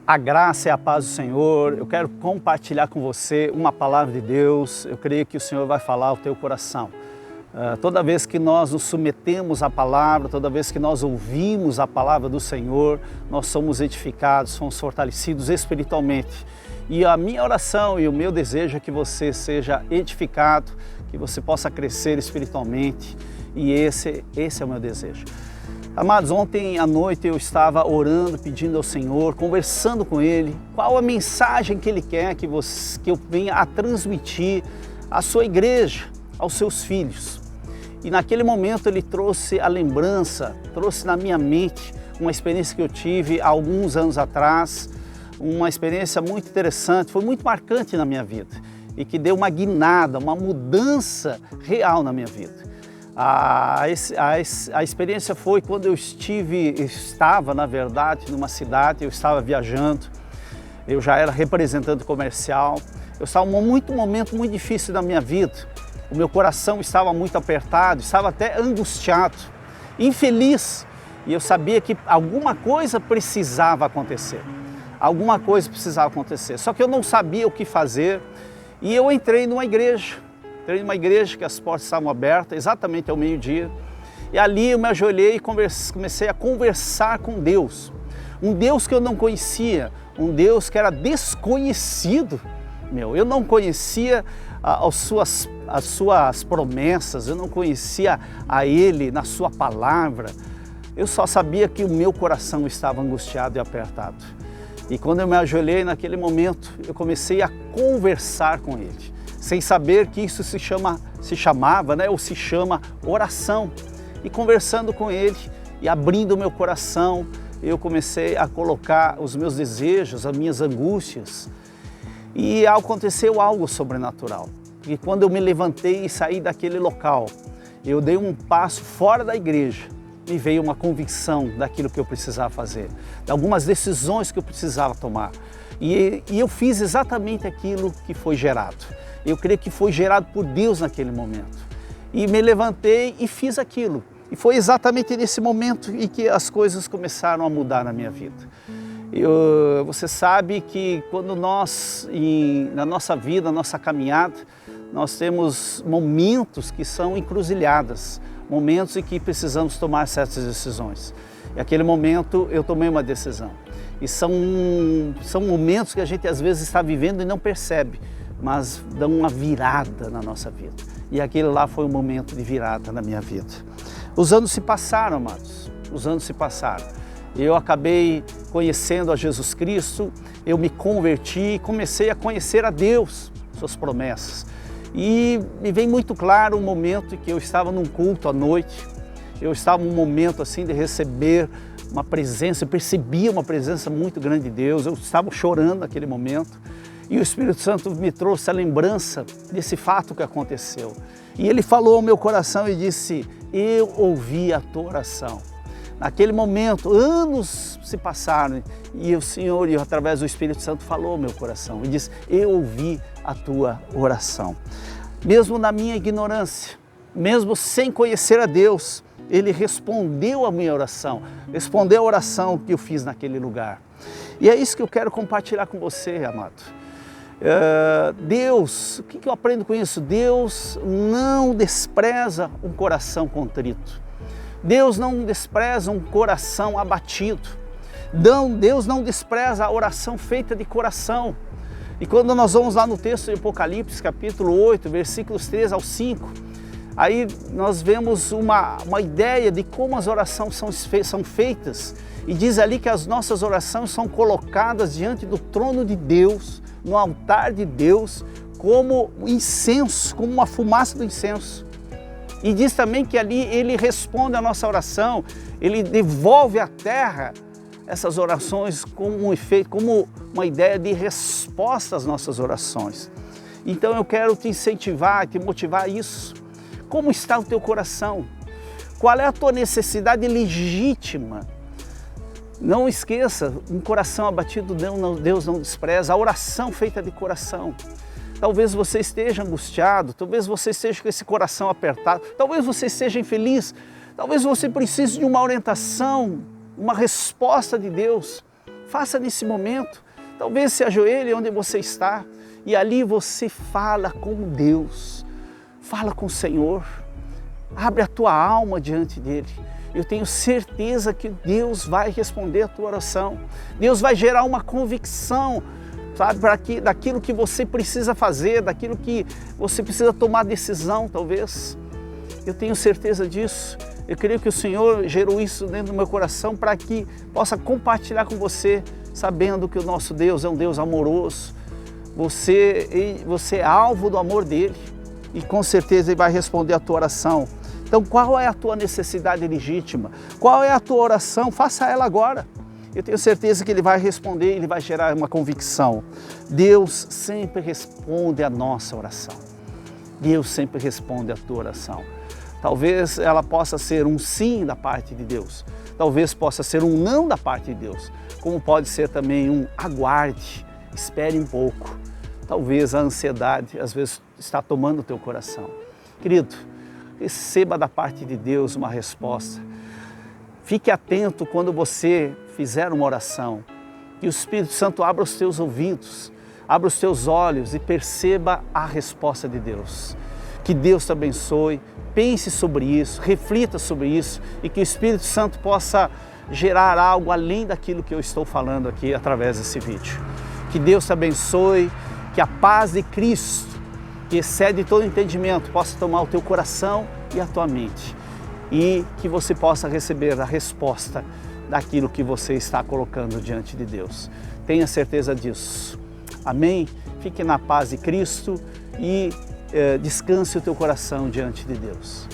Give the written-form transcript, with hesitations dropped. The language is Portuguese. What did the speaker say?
A graça e a paz do Senhor, eu quero compartilhar com você uma palavra de Deus. Eu creio que o Senhor vai falar ao teu coração. Toda vez que nós nos submetemos à palavra, toda vez que nós ouvimos a palavra do Senhor, nós somos edificados, somos fortalecidos espiritualmente. E a minha oração e o meu desejo é que você seja edificado, que você possa crescer espiritualmente. E esse é o meu desejo. Amados, ontem à noite eu estava orando, pedindo ao Senhor, conversando com Ele, qual a mensagem que Ele quer que eu venha a transmitir à sua igreja, aos seus filhos. E naquele momento Ele trouxe a lembrança, trouxe na minha mente uma experiência que eu tive há alguns anos atrás, uma experiência muito interessante, foi muito marcante na minha vida e que deu uma guinada, uma mudança real na minha vida. A experiência foi quando eu estava, na verdade, numa cidade, eu estava viajando, eu já era representante comercial, eu estava num momento muito difícil da minha vida, o meu coração estava muito apertado, estava até angustiado, infeliz, e eu sabia que alguma coisa precisava acontecer, só que eu não sabia o que fazer, e eu entrei numa igreja que as portas estavam abertas, exatamente ao meio-dia. E ali eu me ajoelhei e comecei a conversar com Deus. Um Deus que eu não conhecia, um Deus que era desconhecido. Eu não conhecia as suas promessas, eu não conhecia a Ele na sua palavra. Eu só sabia que o meu coração estava angustiado e apertado. E quando eu me ajoelhei naquele momento, eu comecei a conversar com Ele, sem saber que isso se chama oração. E conversando com Ele e abrindo o meu coração, eu comecei a colocar os meus desejos, as minhas angústias. E aconteceu algo sobrenatural. E quando eu me levantei e saí daquele local, eu dei um passo fora da igreja, me veio uma convicção daquilo que eu precisava fazer, de algumas decisões que eu precisava tomar. E eu fiz exatamente aquilo que foi gerado. Eu creio que foi gerado por Deus naquele momento. E me levantei e fiz aquilo. E foi exatamente nesse momento em que as coisas começaram a mudar na minha vida. Você sabe que quando na nossa vida, na nossa caminhada, nós temos momentos que são encruzilhadas, momentos em que precisamos tomar certas decisões. E naquele momento eu tomei uma decisão. E são momentos que a gente às vezes está vivendo e não percebe, mas dão uma virada na nossa vida. E aquele lá foi um momento de virada na minha vida. Os anos se passaram, amados, Eu acabei conhecendo a Jesus Cristo, eu me converti, comecei a conhecer a Deus, suas promessas. E me vem muito claro um momento em que eu estava num culto à noite, eu estava num momento assim de receber uma presença, eu percebia uma presença muito grande de Deus, eu estava chorando naquele momento. E o Espírito Santo me trouxe a lembrança desse fato que aconteceu. E Ele falou ao meu coração e disse, eu ouvi a tua oração. Naquele momento, anos se passaram e o Senhor, através do Espírito Santo, falou ao meu coração e disse, eu ouvi a tua oração. Mesmo na minha ignorância, mesmo sem conhecer a Deus, Ele respondeu a minha oração, respondeu a oração que eu fiz naquele lugar. E é isso que eu quero compartilhar com você, amado. Deus, o que eu aprendo com isso? Deus não despreza um coração contrito. Deus não despreza um coração abatido. Deus não despreza a oração feita de coração. E quando nós vamos lá no texto de Apocalipse, capítulo 8, versículos 3 ao 5, aí nós vemos uma ideia de como as orações são feitas. E diz ali que as nossas orações são colocadas diante do trono de Deus, no altar de Deus, como incenso, como uma fumaça do incenso. E diz também que ali Ele responde a nossa oração, Ele devolve à terra essas orações como um efeito, como uma ideia de resposta às nossas orações. Então eu quero te incentivar, te motivar a isso. Como está o teu coração? Qual é a tua necessidade legítima? Não esqueça, um coração abatido Deus não despreza, a oração feita de coração. Talvez você esteja angustiado, talvez você esteja com esse coração apertado, talvez você esteja infeliz, talvez você precise de uma orientação, uma resposta de Deus. Faça nesse momento. Talvez se ajoelhe onde você está e ali você fala com Deus, fala com o Senhor, abre a tua alma diante dele. Eu tenho certeza que Deus vai responder a tua oração. Deus vai gerar uma convicção, sabe, daquilo que você precisa fazer, daquilo que você precisa tomar decisão, talvez. Eu tenho certeza disso. Eu creio que o Senhor gerou isso dentro do meu coração para que possa compartilhar com você, sabendo que o nosso Deus é um Deus amoroso. Você é alvo do amor dele e com certeza ele vai responder a tua oração. Então, qual é a tua necessidade legítima? Qual é a tua oração? Faça ela agora. Eu tenho certeza que ele vai responder, ele vai gerar uma convicção. Deus sempre responde a nossa oração. Deus sempre responde a tua oração. Talvez ela possa ser um sim da parte de Deus. Talvez possa ser um não da parte de Deus. Como pode ser também um aguarde, espere um pouco. Talvez a ansiedade, às vezes, está tomando o teu coração. Querido, receba da parte de Deus uma resposta. Fique atento quando você fizer uma oração. Que o Espírito Santo abra os teus ouvidos, abra os teus olhos e perceba a resposta de Deus. Que Deus te abençoe, pense sobre isso, reflita sobre isso e que o Espírito Santo possa gerar algo além daquilo que eu estou falando aqui através desse vídeo. Que Deus te abençoe, que a paz de Cristo, que excede todo entendimento, possa tomar o teu coração e a tua mente e que você possa receber a resposta daquilo que você está colocando diante de Deus. Tenha certeza disso. Amém? Fique na paz de Cristo e descanse o teu coração diante de Deus.